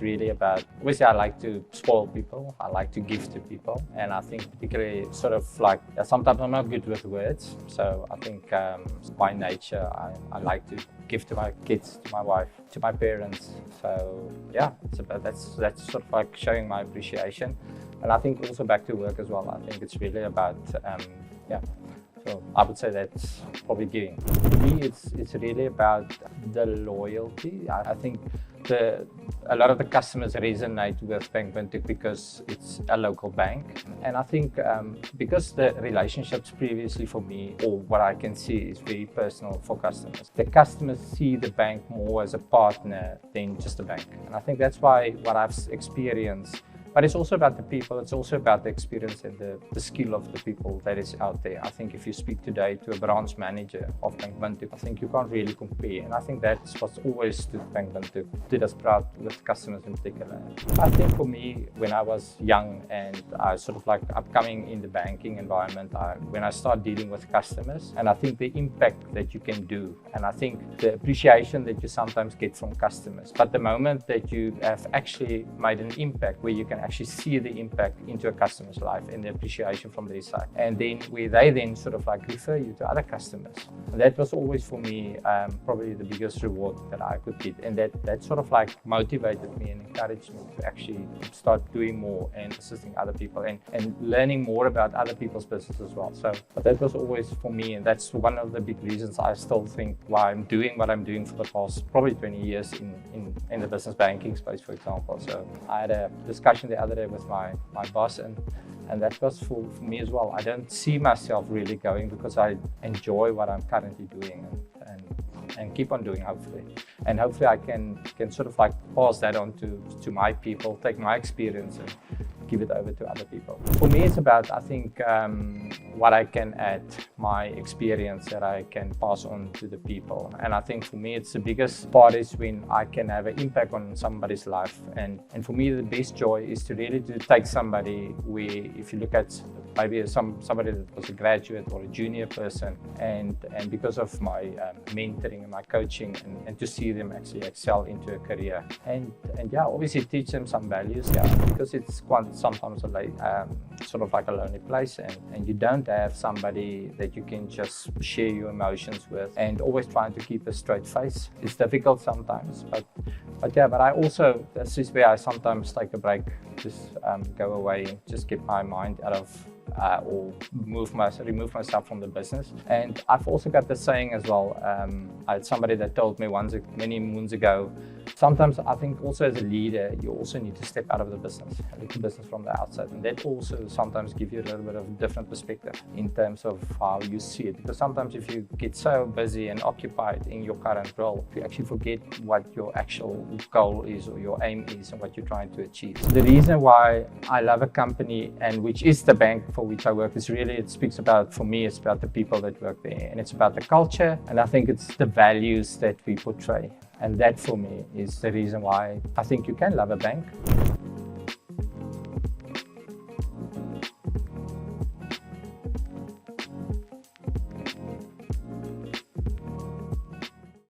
really about, obviously I like to spoil people, I like to give to people, and I think particularly sort of like, sometimes I'm not good with words, so I think by nature I like to give to my kids, to my wife, to my parents. So yeah, it's about, that's sort of like showing my appreciation. And I think also back to work as well, I think it's really about, yeah. So I would say that's probably giving. For me, it's really about the loyalty. I think a lot of the customers resonate with Bank Windhoek because it's a local bank. And I think because the relationships previously for me, or what I can see, is very personal for customers. The customers see the bank more as a partner than just a bank. And I think that's why what I've experienced. But it's also about the people, it's also about the experience and the skill of the people that is out there. I think if you speak today to a branch manager of Bank Windhoek, I think you can't really compare. And I think that's what's always stood Bank Windhoek, did us proud with customers in particular. I think for me, when I was young and I sort of like upcoming in the banking environment, when I start dealing with customers, and I think the impact that you can do, and I think the appreciation that you sometimes get from customers, but the moment that you have actually made an impact where you can actually see the impact into a customer's life and the appreciation from their side, and then where they then sort of like refer you to other customers. And that was always for me probably the biggest reward that I could get, and that sort of like motivated me and encouraged me to actually start doing more and assisting other people and learning more about other people's business as well. So but that was always for me, and that's one of the big reasons I still think why I'm doing what I'm doing for the past probably 20 years in the business banking space, for example. So I had a discussion the other day with my boss, and that was for me as well. I don't see myself really going because I enjoy what I'm currently doing and keep on doing, hopefully. And hopefully I can sort of like pass that on to my people, take my experience and give it over to other people. For me, it's about, I think, what I can add, my experience that I can pass on to the people. And I think for me, it's the biggest part is when I can have an impact on somebody's life. And for me, the best joy is to really take somebody where, if you look at maybe somebody that was a graduate or a junior person, and because of my mentoring and my coaching, and to see them actually excel into a career, and yeah, obviously teach them some values, yeah, because it's quite sometimes sort of like a lonely place, and you don't have somebody that you can just share your emotions with, and always trying to keep a straight face. It's difficult sometimes, but yeah, but I also, this is where I sometimes take a break, just go away and just get my mind out of or remove myself from the business. And I've also got the saying as well, I had somebody that told me once, many moons ago, sometimes I think also as a leader, you also need to step out of the business, look at the business from the outside. And that also sometimes gives you a little bit of a different perspective in terms of how you see it. Because sometimes if you get so busy and occupied in your current role, you actually forget what your actual goal is or your aim is and what you're trying to achieve. So the reason why I love a company, and which is the bank for which I work, is really, it speaks about, for me, it's about the people that work there, and it's about the culture, and I think it's the values that we portray. And that for me is the reason why I think you can love a bank.